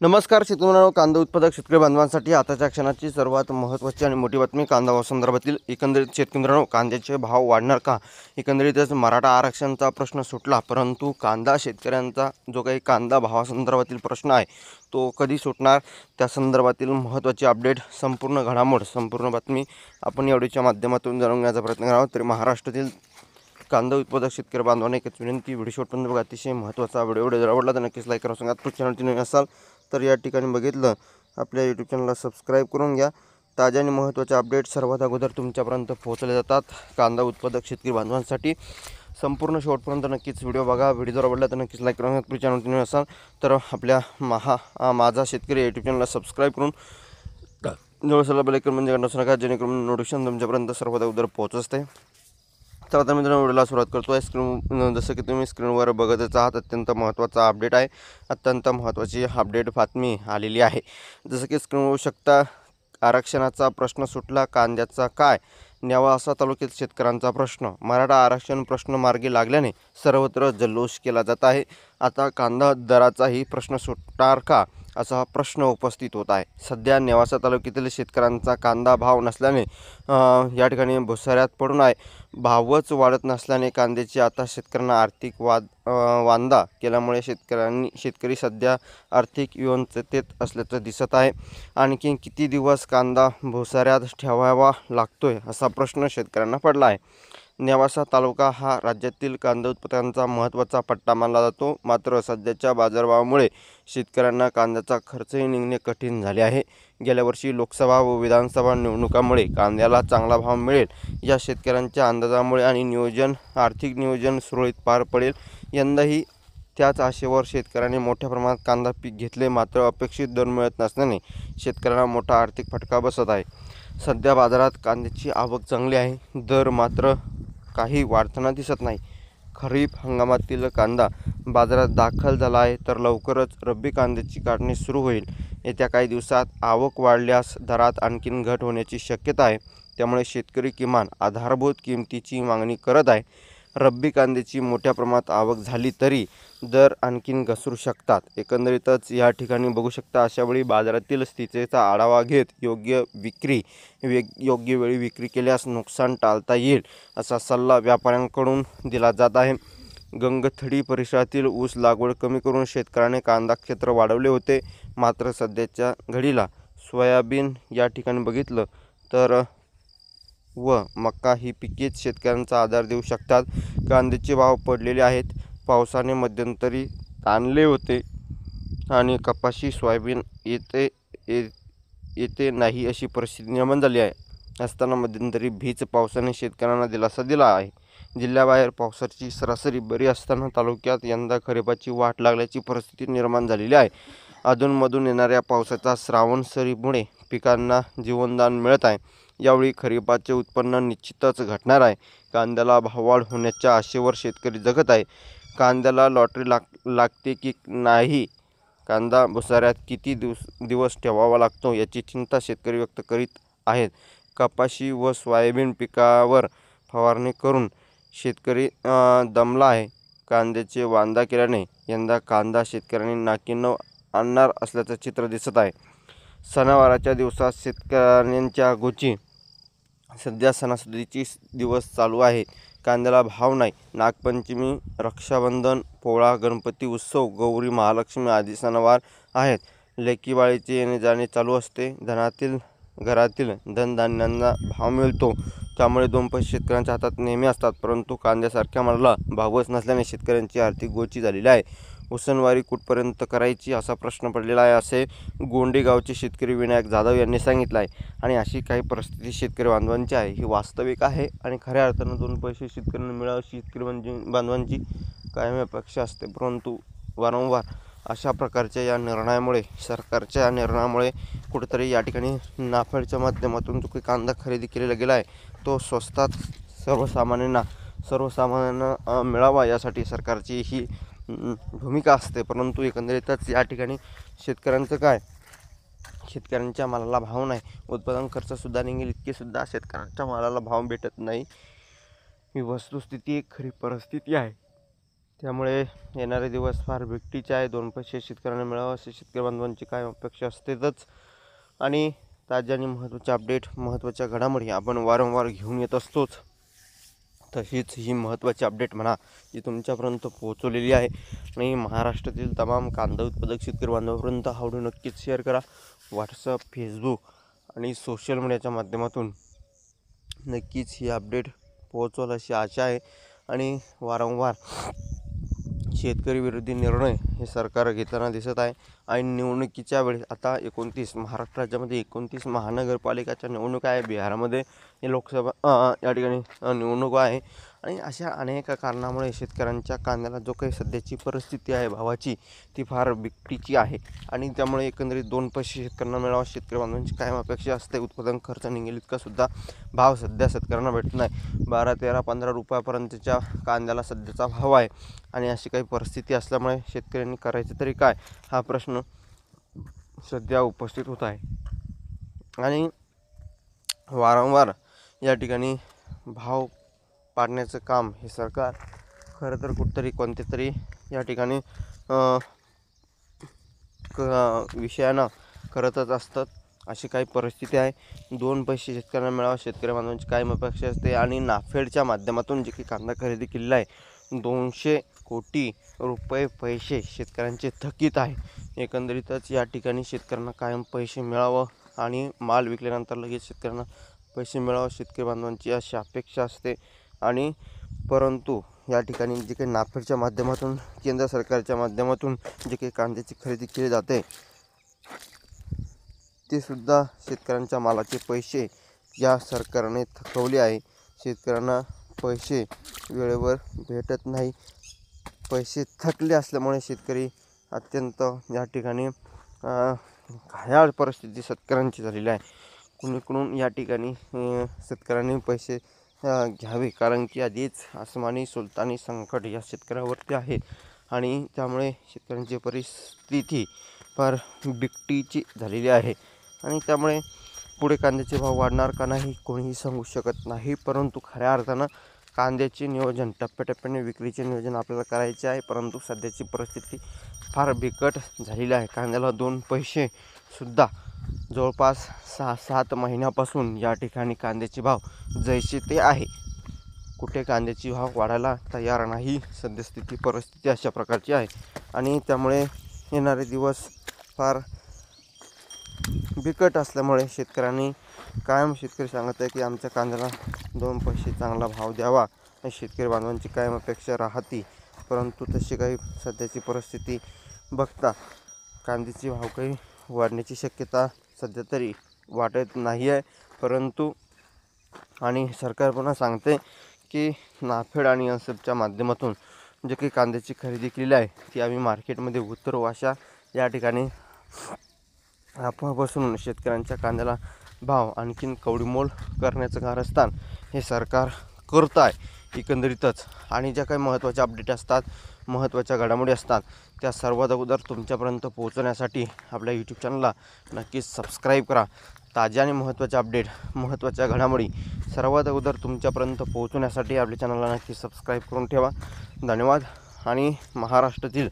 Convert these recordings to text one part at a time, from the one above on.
नमस्कार शेतकरी मित्रांनो, कांदा उत्पादक शेतकरी बांधवांसाठी आताच्या क्षणाची सर्वात महत्त्वाची आणि मोठी बातमी कांदा संदर्भातील एकंदरीत शेतकरी मित्रांनो, कांद्याचे भाव वाढणार का? एकंदरीतच मराठा आरक्षणाचा प्रश्न सुटला, परंतु कांदा शेतकऱ्यांचा जो काही कांदा भावासंदर्भातील प्रश्न आहे तो कधी सुटणार, त्या संदर्भातील महत्त्वाची अपडेट, संपूर्ण घडामोड, संपूर्ण बातमी आपण या व्हिडिओच्या माध्यमातून जाणून घेण्याचा प्रयत्न करणार आहोत. तरी महाराष्ट्रातील कांदा उत्पादक शेतकरी बांधवांना एकच विनंती, व्हिडिओ शेवटपर्यंत बघा. अतिशय महत्त्वाचा व्हिडिओ जर आवडला तर नक्कीच लाईक करा. सांगा चॅनलची नवीन असाल तर या ठिकाणी बघितलं आपल्या यूट्यूब चॅनलला सबस्क्राईब करून घ्या. ताज्या आणि महत्त्वाच्या अपडेट सर्वात अगोदर तुमच्यापर्यंत पोहोचले जातात. कांदा उत्पादक शेतकरी बांधवांसाठी संपूर्ण शेवटपर्यंत नक्कीच व्हिडिओ बघा. व्हिडिओ जर आवडला तर नक्कीच लाईक करून घ्या. चॅनलची नवीन असाल तर आपल्या माझा शेतकरी यूट्यूब चॅनलला सबस्क्राईब करून जवळ बेल आयकॉन म्हणजे घंटा नका, जेणेकरून नोटिफिकेशन तुमच्यापर्यंत सर्वात अगोदर पोहोचते. तर आता मित्रांनो व्हिडिओला सुरुवात करतो आहे. जसं की तुम्ही स्क्रीनवर बघतच आहात, अत्यंत महत्त्वाचा अपडेट आहे. अत्यंत महत्त्वाची अपडेट बातमी आलेली आहे. जसं की स्क्रीनवर होऊ शकता, आरक्षणाचा प्रश्न सुटला, कांद्याचा काय? नेवासा तालुक्यात शेतकऱ्यांचा प्रश्न, मराठा आरक्षण प्रश्न मार्गी लागल्याने सर्वत्र जल्लोष केला जात आहे. आता कांदा दराचाही प्रश्न सुटणार का, असा प्रश्न उपस्थित होत आहे. सध्या नेवासा तालुक्यातील शेतकऱ्यांचा कांदा भाव नसल्याने या ठिकाणी भुसाऱ्यात पडून आहे. भावच वाढत नसल्याने कांद्याची आता शेतकऱ्यांना आर्थिक वांदा केल्यामुळे शेतकरी सध्या आर्थिक विवंचतेत असल्याचं दिसत आहे. आणखी किती दिवस कांदा भुसाऱ्यात ठेवावा लागतोय, असा प्रश्न शेतकऱ्यांना पडला आहे. नेवासा तालुका हा राज्यातील कांदा उत्पादनाचा महत्त्वाचा पट्टा मानला जातो. मात्र सध्याच्या बाजारभावामुळे शेतकऱ्यांना कांद्याचा खर्चही निघणे कठीण झाले आहे. गेल्या वर्षी लोकसभा व विधानसभा निवडणुकांमुळे कांद्याला चांगला भाव मिळेल या शेतकऱ्यांच्या अंदाजामुळे आणि आर्थिक नियोजन सुरळीत पार पडेल, यंदाही त्याच आशेवर शेतकऱ्यांनी मोठ्या प्रमाणात कांदा पीक घेतले. मात्र अपेक्षित दर मिळत नसल्याने शेतकऱ्यांना मोठा आर्थिक फटका बसत आहे. सध्या बाजारात कांद्याची आवक चांगली आहे, दर मात्र काही वाढताना दिसत नाही. खरीप हंगामातील कांदा बाजारात दाखल झाला आहे, तर लवकरच रब्बी कांद्याची काढणी सुरू होईल. येत्या काही दिवसात आवक वाढल्यास दरात आणखीन घट होण्याची शक्यता आहे. त्यामुळे शेतकरी किमान आधारभूत किमतीची मागणी करत आहे. रब्बी कांद्याची मोठ्या प्रमाणात आवक झाली तरी दर आणखीन घसरू शकतात. एकंदरीतच या ठिकाणी बघू शकता, अशावेळी बाजारातील स्थितीचा आढावा घेत योग्य वेळी विक्री केल्यास नुकसान टाळता येईल, असा सल्ला व्यापाऱ्यांकडून दिला जात आहे. गंगथडी परिसरातील ऊस लागवड कमी करून शेतकऱ्याने कांदा क्षेत्र वाढवले होते. मात्र सध्याच्या घडीला सोयाबीन या ठिकाणी बघितलं तर व मका ही पिकेच शेतकऱ्यांचा आधार देऊ शकतात. कांद्याचे भाव पडलेले आहेत. पावसाने मध्यंतरी ताणले होते आणि कपाशी, सोयाबीन येते नाही अशी परिस्थिती निर्माण झाली आहे. असताना मध्यंतरी भीज पावसाने शेतकऱ्यांना दिलासा दिला आहे. जिल्ह्याबाहेर पावसाची सरासरी बरी असताना तालुक्यात यंदा खरीपाची वाट लागल्याची परिस्थिती निर्माण झालेली आहे. अधूनमधून येणाऱ्या पावसाच्या श्रावण सरीमुळे पिकांना जीवनदान मिळत आहे. यावेळी खरीपाचे उत्पन्न निश्चितच घटणार आहे. कांद्याला भाववाढ होण्याच्या आशेवर शेतकरी जगत आहे. कांद्याला लॉटरी लागते की नाही, कांदा भुसाऱ्यात किती दिवस ठेवावा लागतो याची चिंता शेतकरी व्यक्त करीत आहेत. कपाशी व सोयाबीन पिकावर फवारणी करून शेतकरी दमला आहे. कांद्याचे वांदा केल्याने यंदा कांदा शेतकऱ्यांनी नाकी न आणणार असल्याचं चित्र दिसत आहे. सणावाराच्या दिवसात शेतकऱ्यांच्या गोची सध्या सणासुदीचे दिवस चालू आहे. कांद्याला भाव नाही. नागपंचमी, रक्षाबंधन, पोळा, गणपती उत्सव, गौरी, महालक्ष्मी आदी सणवार आहेत. लेकीबाळीचे येणे जाणे चालू असते. घरातील धनधान्यांना भाव मिळतो, त्यामुळे दोन पैसे शेतकऱ्यांच्या हातात नेहमी असतात. परंतु कांद्यासारख्या मालाला भावच नसल्याने शेतकऱ्यांची आर्थिक गोची झालेली आहे. उसनवारी कुठपर्यंत करायची असा प्रश्न पडलेला आहे, असे गोंडे गावचे शेतकरी विनायक जाधव यांनी सांगितलं आहे. आणि अशी काही परिस्थिती शेतकरी बांधवांची आहे, ही वास्तविक आहे. आणि खऱ्या अर्थानं दोन पैसे शेतकऱ्यांना मिळावे शेतकरी बांधवांची कायम अपेक्षा असते. परंतु वारंवार अशा प्रकारच्या सरकारच्या या निर्णयामुळे कुठेतरी या ठिकाणी नाफेडच्या माध्यमातून जो काही कांदा खरेदी केलेला गेला आहे तो स्वस्तात सर्वसामान्यांना मिळावा यासाठी सरकारची ही भूमिका असते. परंतु एकंदरीतच या ठिकाणी शेतकऱ्यांचं काय, शेतकऱ्यांच्या मालाला भाव नाही. उत्पादन खर्चसुद्धा निघेल इतकेसुद्धा शेतकऱ्यांच्या मालाला भाव भेटत नाही. ही वस्तुस्थिती एक खरी परिस्थिती आहे. त्यामुळे येणारे दिवस फार बिकटीचे आहे. 2 पैसे शेतकऱ्यांना मिळावं अशी शेतकरी बांधवांची कायम अपेक्षा असतेच. आणि ताज्या आणि महत्त्वाचे अपडेट, महत्त्वाच्या घडामोडी आपण वारंवार घेऊन येत असतोच. तशीच ही महत्त्वाची अपडेट म्हणा जी तुमच्यापर्यंत पोहोचवलेली आहे आणि महाराष्ट्रातील तमाम कांदा उत्पादक शेतकरी बांधवांपर्यंत हा व्हिडिओ नक्कीच शेअर करा. व्हॉट्सअप, फेसबुक आणि सोशल मीडियाच्या माध्यमातून नक्कीच ही अपडेट पोहोचवल अशी आशा आहे. आणि वारंवार शेतकरी विरोधी निर्णय हे सरकार घेताना दिसत आहे. आणि निवडणुकीच्या वेळेस आता 29 महाराष्ट्र राज्यामध्ये 29 महानगरपालिकाच्या निवडणुका आहे. बिहारमध्ये हे लोकसभा या ठिकाणी निवडणूक आहे. आणि अशा अनेक कारणामुळे शेतकऱ्यांच्या कांद्याला जो काही सध्याची परिस्थिती आहे भावाची ती फार बिकटीची आहे. आणि त्यामुळे एकंदरीत 2 पैसे शेतकऱ्यांना मिळावा शेतकरी बांधवांची कायम अपेक्षा असते. उत्पादन खर्च निघेल इतका सुद्धा भाव सध्या शेतकऱ्यांना भेटत नाही. 12, 13, 15 रुपयापर्यंतच्या कांद्याला सध्याचा भाव आहे. आणि अशी काही परिस्थिती असल्यामुळे शेतकऱ्यांनी करायचं तरी काय हा प्रश्न सध्या उपस्थित होत आहे. आणि वारंवार या ठिकाणी भाव पाडण्याचं काम हे सरकार खरं तर कुठंतरी कोणत्या तरी या ठिकाणी विषयानं करतच असतात. अशी काही परिस्थिती आहे. 2 पैसे शेतकऱ्यांना मिळावं शेतकरी बांधवांची कायम अपेक्षा असते. आणि नाफेडच्या माध्यमातून जे काही कांदा खरेदी केलेला आहे 200 कोटी रुपये पैसे शेतकऱ्यांचे थकीत आहे. एकंदरीतच या ठिकाणी शेतकऱ्यांना कायम पैसे मिळावं आणि माल विकल्यानंतर लगेच शेतकऱ्यांना पैसे मिळावं शेतकरी बांधवांची अशी अपेक्षा असते. आणि परंतु या ठिकाणी जे काही नाफेडच्या माध्यमातून केंद्र सरकारच्या माध्यमातून जे काही कांद्याची खरेदी केली जाते ते सुद्धा शेतकऱ्यांच्या मालाचे पैसे या सरकारने थकवले आहे. शेतकऱ्यांना पैसे वेळेवर भेटत नाही. पैसे थकले असल्यामुळे शेतकरी अत्यंत या ठिकाणी घायाळ परिस्थिती शेतकऱ्यांची झालेली आहे. कुणीकडून या ठिकाणी शेतकऱ्यांनी पैसे घ्यावे कारण की आधीच आसमानी सुलतानी संकट या शेतकऱ्यावरती आहे. आणि त्यामुळे शेतकऱ्यांची परिस्थिती फार बिकटीची झालेली आहे. आणि त्यामुळे पुढे कांद्याचे भाव वाढणार का नाही कोणीही सांगू शकत नाही. परंतु खऱ्या अर्थानं कांद्याचे नियोजन टप्प्याटप्प्याने विक्रीचे नियोजन आपल्याला करायचे आहे. परंतु सध्याची परिस्थिती फार बिकट झालेली आहे. कांद्याला 2 पैसे सुद्धा जवळपास 6-7 महिन्यापासून या ठिकाणी कांद्याचे भाव जैसे ते आहे. कुठे कांद्याची भाव वाढायला तयार नाही. सद्यस्थिती परिस्थिती अशा प्रकारची आहे. आणि त्यामुळे येणारे दिवस फार बिकट असल्यामुळे शेतकऱ्यांनी कायम शेतकरी सांगत आहे की आमच्या कांद्याला 2 पैसे चांगला भाव द्यावा ही शेतकरी बांधवांची कायम अपेक्षा राहते. परंतु तशी काही सध्याची परिस्थिती बघता कांद्याची भाव काही वाढण्याची शक्यता सध्या तरी वाटत नाही आहे. परंतु आणि सरकार पुन्हा सांगते की नाफेड आणि एनएसएफच्या माध्यमातून जे काही कांद्याची खरेदी केलेली आहे ती आम्ही मार्केटमध्ये उतरवू अशा या ठिकाणी अफवापासून शेतकऱ्यांच्या कांद्याला भाव आणखीन कवडीमोल करण्याचं कारस्थान हे सरकार करत आहे एकंदरीतच. आणि ज्या काही महत्त्वाच्या अपडेट असतात, महत्त्वाच्या घडामोडी असतात त्या सर्वात अगोदर तुमच्यापर्यंत पोहोचवण्यासाठी आपल्या यूट्यूब चॅनलला नक्कीच सबस्क्राईब करा. ताज्या आणि महत्त्वाच्या अपडेट, महत्त्वाच्या घडामोडी सर्वात अगोदर तुमच्यापर्यंत पोहोचवण्यासाठी आपल्या चॅनलला नक्की सबस्क्राईब करून ठेवा. धन्यवाद. आणि महाराष्ट्रातील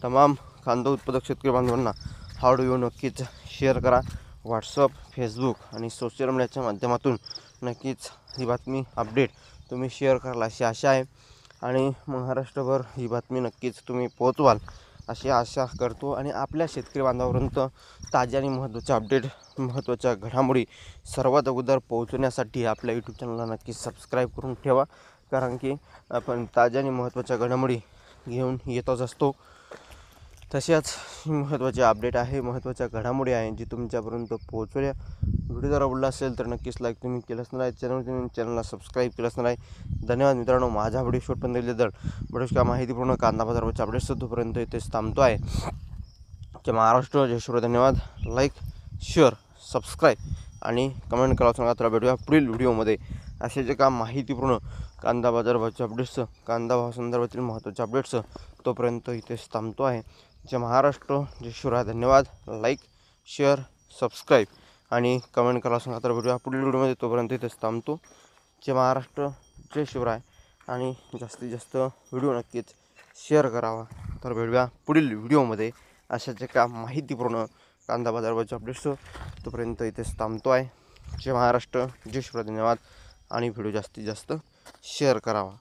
तमाम कांदा उत्पादक शेतकरी बांधवांना हा व्हिडिओ नक्कीच शेअर करा. व्हॉट्सअप, फेसबुक आणि सोशल मीडियाच्या माध्यमातून नक्कीच ही बातमी अपडेट तुम्ही शेअर कराल अशी आशा आहे. आणि महाराष्ट्रभर ही बातमी नक्कीच तुम्ही पोहोचवाल अशी आशा करतो. आणि आपल्या शेतकरी बांधवापर्यंत ताज्या आणि महत्त्वाच्या अपडेट, महत्त्वाच्या घडामोडी सर्वात अगोदर पोहोचवण्यासाठी आपल्या यूट्यूब चॅनलला नक्की सबस्क्राईब करून ठेवा. कारण की आपण ताज्या आणि महत्त्वाच्या घडामोडी घेऊन येतच असतो. तशाच महत्त्वाचे अपडेट आहे, महत्त्वाच्या घडामोडी आहे जी तुमच्यापर्यंत पोहोचवल्या. व्हिडिओ जर आवडला असेल तर नक्कीच लाईक तुम्ही केलंच नाही, चॅनलला सबस्क्राईब केलंच नाही. धन्यवाद मित्रांनो. माझा व्हिडिओ शेवटपर्यंत दिल्याबद्दल बरेच का माहितीपूर्ण कांदा बाजाराच्या अपडेट्स तोपर्यंत इथेच थांबतो आहे. जय महाराष्ट्र, जय शिवराय. धन्यवाद. लाईक, शेअर, सबस्क्राईब आणि कमेंट करा. सांगा तर भेटूया पुढील व्हिडिओमध्ये असे जे का माहितीपूर्ण कांदा बाजाराच्या अपडेट्स, कांदा भाव संदर्भातील महत्त्वाचे अपडेट्स तोपर्यंत इथेच थांबतो आहे. जय महाराष्ट्र, जय शिवराय. धन्यवाद. लाईक, शेअर, सबस्क्राईब आणि कमेंट करा. सांगा तर भेटूया पुढील व्हिडिओमध्ये तोपर्यंत इथेच थांबतो. जय महाराष्ट्र, जय शिवराय. आणि जास्तीत जास्त व्हिडिओ नक्कीच शेअर करावा. तर भेटूया पुढील व्हिडिओमध्ये अशाच एका माहितीपूर्ण कांदा बाजारभावाचे अपडेट्स. तोपर्यंत इथेच थांबतो आहे. जय महाराष्ट्र, जय शिवराय, धन्यवाद. आणि व्हिडिओ जास्तीत जास्त शेअर करावा.